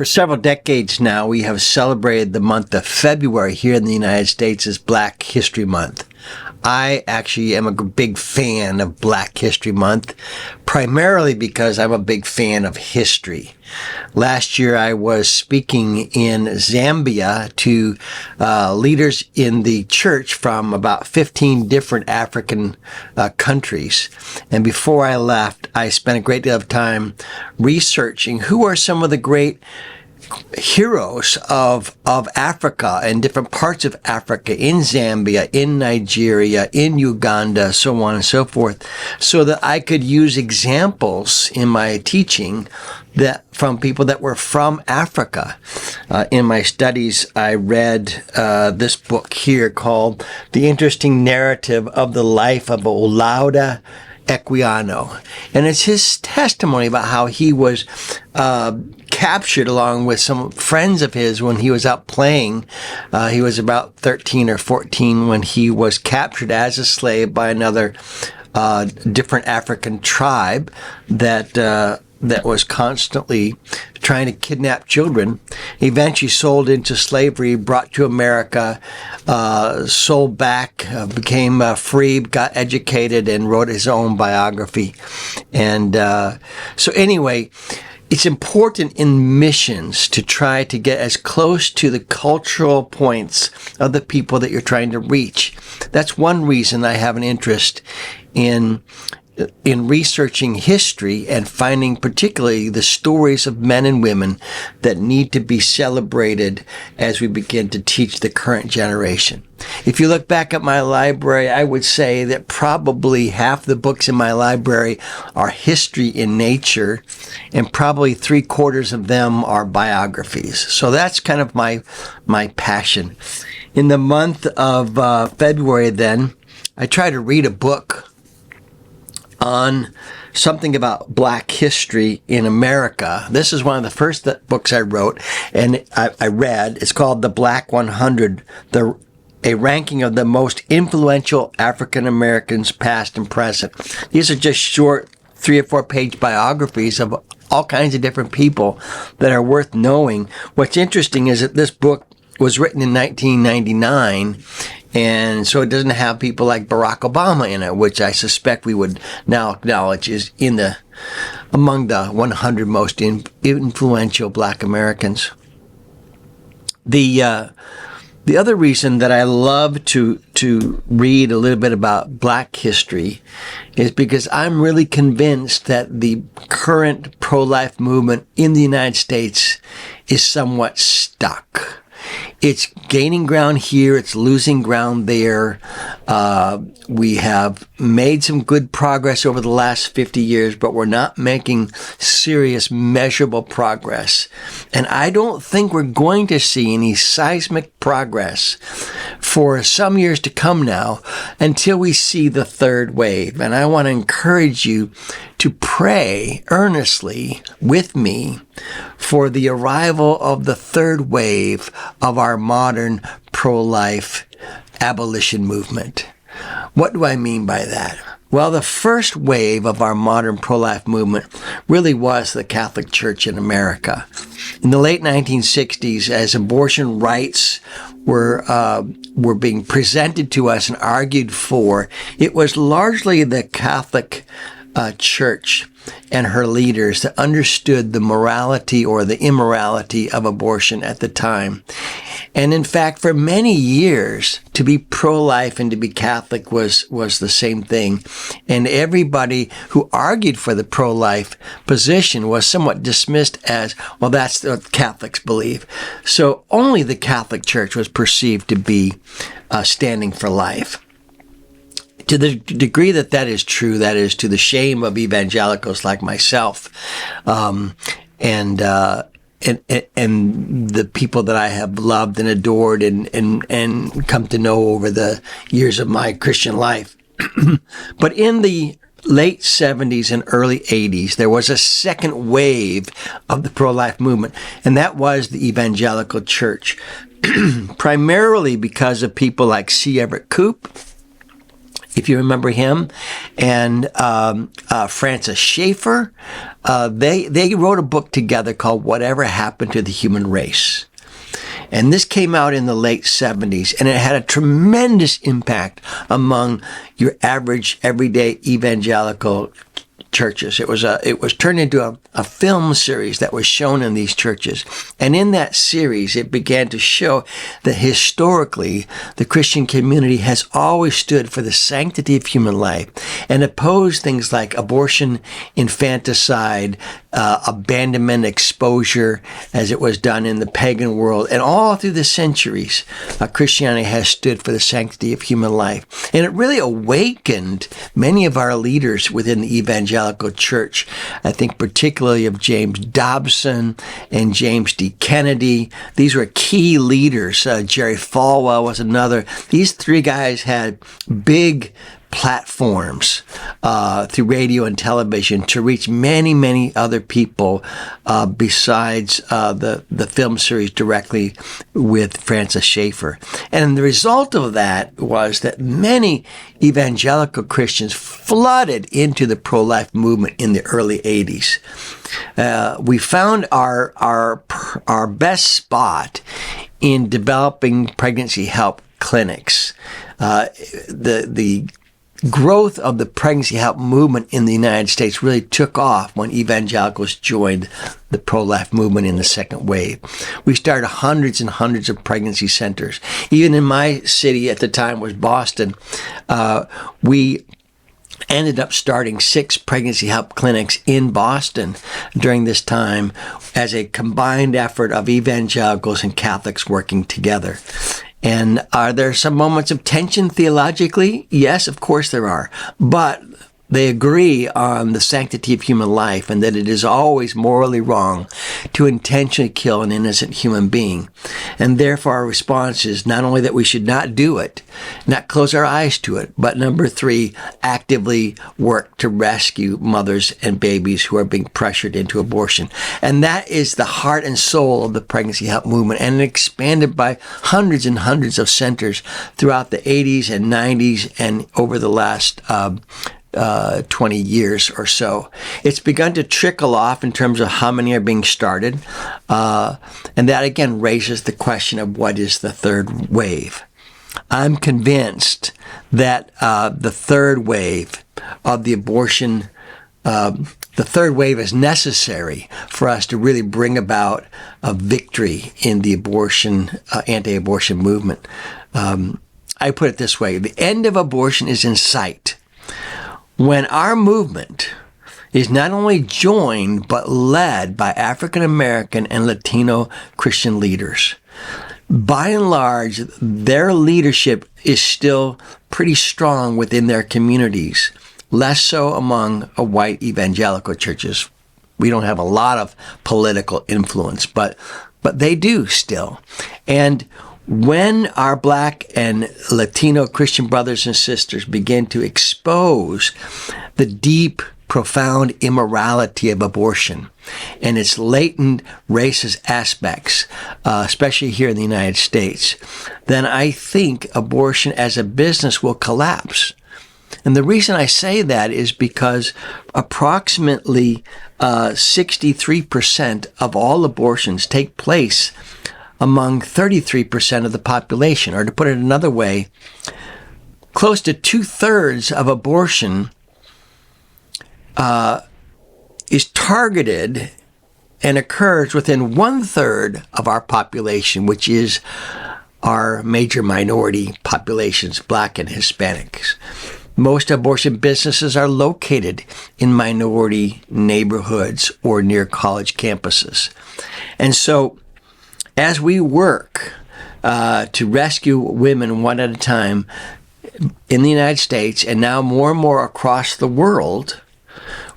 For several decades now, we have celebrated the month of February here in the United States as Black History Month. I actually am a big fan of Black History Month, primarily because I'm a big fan of history. Last year, I was speaking in Zambia to leaders in the church from about 15 different African countries. And before I left, I spent a great deal of time researching who are some of the great heroes of Africa and different parts of Africa, in Zambia, in Nigeria, in Uganda, so on and so forth, so that I could use examples in my teaching that from people that were from Africa. In my studies, I read this book here called The Interesting Narrative of the Life of Olaudah Equiano. And it's his testimony about how he was captured along with some friends of his when he was out playing. He was about 13 or 14 when he was captured as a slave by another different African tribe that was constantly trying to kidnap children, eventually sold into slavery, brought to America, sold back, became free, got educated, and wrote his own biography. And so anyway, it's important in missions to try to get as close to the cultural points of the people that you're trying to reach. That's one reason I have an interest in researching history and finding particularly the stories of men and women that need to be celebrated as we begin to teach the current generation. If you look back at my library, I would say that probably half the books in my library are history in nature, and probably 3/4 of them are biographies. So that's kind of my passion. In the month of February, then, I try to read a book on something about Black history in America. This is one of the first books I wrote, and I read. It's called The Black 100, a ranking of the most influential African Americans, past and present. These are just short 3 or 4 page biographies of all kinds of different people that are worth knowing. What's interesting is that this book was written in 1999, and so it doesn't have people like Barack Obama in it, which I suspect we would now acknowledge is among the 100 most influential Black Americans. The other reason that I love to read a little bit about Black history is because I'm really convinced that the current pro-life movement in the United States is somewhat stuck. It's gaining ground here. It's losing ground there. We have made some good progress over the last 50 years, but we're not making serious, measurable progress. And I don't think we're going to see any seismic progress for some years to come now until we see the third wave. And I want to encourage you to pray earnestly with me for the arrival of the third wave of our modern pro-life abolition movement. What do I mean by that? Well, the first wave of our modern pro-life movement really was the Catholic Church in America. In the late 1960s, as abortion rights were being presented to us and argued for, it was largely the Catholic Church and her leaders that understood the morality or the immorality of abortion at the time. And in fact, for many years, to be pro-life and to be Catholic was the same thing. And everybody who argued for the pro-life position was somewhat dismissed as, well, that's what Catholics believe. So only the Catholic Church was perceived to be standing for life. To the degree that that is true, that is to the shame of evangelicals like myself, and the people that I have loved and adored and come to know over the years of my Christian life. But in the late 70s and early 80s, there was a second wave of the pro-life movement, and that was the evangelical church, primarily because of people like C. Everett Koop if you remember him, and Francis Schaeffer. They wrote a book together called Whatever Happened to the Human Race. And this came out in the late 70s, and it had a tremendous impact among your average, everyday evangelical churches. It was turned into a film series that was shown in these churches. And in that series, it began to show that historically, the Christian community has always stood for the sanctity of human life and opposed things like abortion, infanticide, abandonment, exposure, as it was done in the pagan world. And all through the centuries, Christianity has stood for the sanctity of human life. And it really awakened many of our leaders within the evangelical church. I think particularly of James Dobson and James D. Kennedy. These were key leaders. Jerry Falwell was another. These three guys had big platforms through radio and television to reach many, many other people besides the film series directly with Francis Schaeffer. And the result of that was that many evangelical Christians flooded into the pro-life movement in the early 80s. We found our best spot in developing pregnancy help clinics. The growth of the pregnancy help movement in the United States really took off when evangelicals joined the pro-life movement in the second wave. We started hundreds and hundreds of pregnancy centers. Even in my city at the time was Boston. We ended up starting 6 pregnancy help clinics in Boston during this time as a combined effort of evangelicals and Catholics working together. And are there some moments of tension theologically? Yes, of course there are. But they agree on the sanctity of human life and that it is always morally wrong to intentionally kill an innocent human being. And therefore our response is not only that we should not do it, not close our eyes to it, but number 3, actively work to rescue mothers and babies who are being pressured into abortion. And that is the heart and soul of the pregnancy help movement, and it expanded by hundreds and hundreds of centers throughout the 80s and 90s and over the last 20 years or so. It's begun to trickle off in terms of how many are being started. And that again raises the question of what is the third wave. I'm convinced that the third wave of the abortion, the third wave is necessary for us to really bring about a victory in the abortion, anti-abortion movement. I put it this way: the end of abortion is in sight when our movement is not only joined but led by African American and Latino Christian leaders. By and large, their leadership is still pretty strong within their communities, less so among white evangelical churches. We don't have a lot of political influence, but they do still. And when our Black and Latino Christian brothers and sisters begin to expose the deep, profound immorality of abortion and its latent racist aspects, especially here in the United States, then I think abortion as a business will collapse. And the reason I say that is because approximately 63% of all abortions take place among 33% of the population. Or to put it another way, close to 2/3 of abortion is targeted and occurs within 1/3 of our population, which is our major minority populations, Black and Hispanics. Most abortion businesses are located in minority neighborhoods or near college campuses. And so as we work to rescue women one at a time in the United States and now more and more across the world,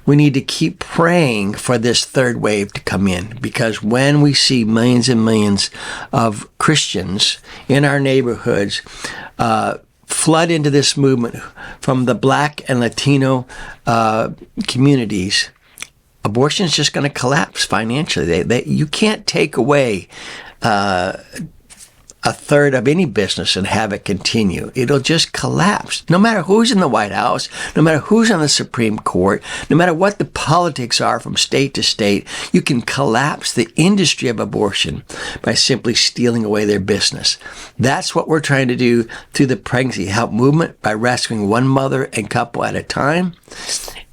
we need to keep praying for this third wave to come in, because when we see millions and millions of Christians in our neighborhoods flood into this movement from the Black and Latino communities, abortion is just going to collapse financially. You can't take away a third of any business and have it continue. It'll just collapse. No matter who's in the White House, no matter who's on the Supreme Court, no matter what the politics are from state to state, you can collapse the industry of abortion by simply stealing away their business. That's what we're trying to do through the Pregnancy Help Movement by rescuing one mother and couple at a time.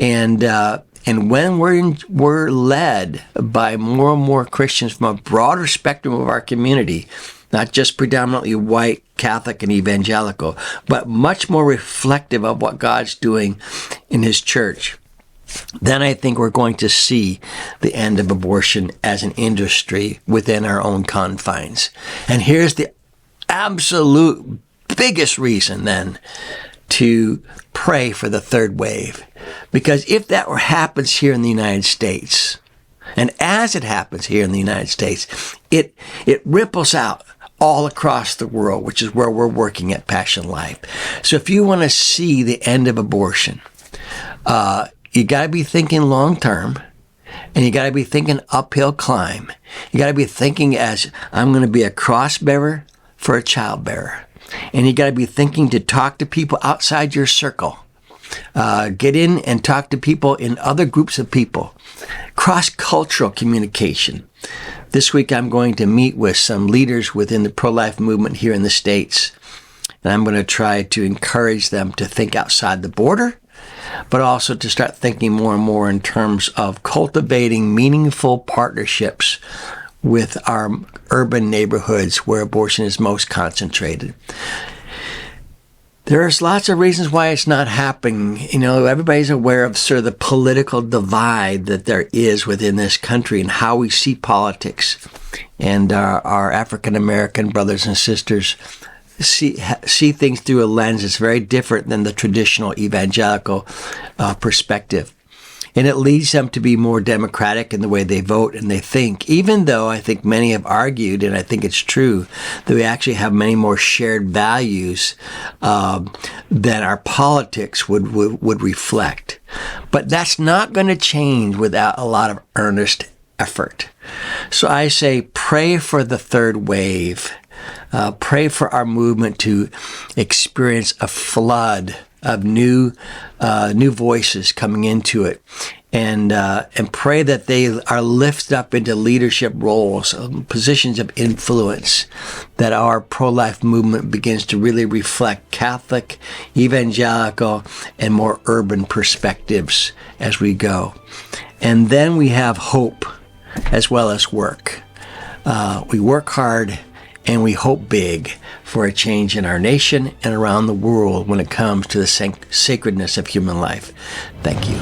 And when we're led by more and more Christians from a broader spectrum of our community, not just predominantly white, Catholic, and evangelical, but much more reflective of what God's doing in His church, then I think we're going to see the end of abortion as an industry within our own confines. And here's the absolute biggest reason then to pray for the third wave. Because if that happens here in the United States, and as it happens here in the United States, it ripples out all across the world, which is where we're working at PassionLife. So if you want to see the end of abortion, you got to be thinking long term, and you got to be thinking uphill climb. You got to be thinking as I'm going to be a cross bearer for a child bearer. And you got to be thinking to talk to people outside your circle. Get in and talk to people in other groups of people. Cross-cultural communication. This week I'm going to meet with some leaders within the pro-life movement here in the States. And I'm going to try to encourage them to think outside the border, but also to start thinking more and more in terms of cultivating meaningful partnerships with our urban neighborhoods where abortion is most concentrated. There's lots of reasons why it's not happening. You know, everybody's aware of sort of the political divide that there is within this country and how we see politics. And our African-American brothers and sisters see things through a lens that's very different than the traditional evangelical perspective. And it leads them to be more democratic in the way they vote and they think, even though I think many have argued, and I think it's true, that we actually have many more shared values than our politics would reflect. But that's not going to change without a lot of earnest effort. So I say pray for the third wave. Pray for our movement to experience a flood of new voices coming into it, and pray that they are lifted up into leadership roles, positions of influence, that our pro-life movement begins to really reflect Catholic, evangelical, and more urban perspectives as we go. And then we have hope as well as work. We work hard and we hope big for a change in our nation and around the world when it comes to the sacredness of human life. Thank you.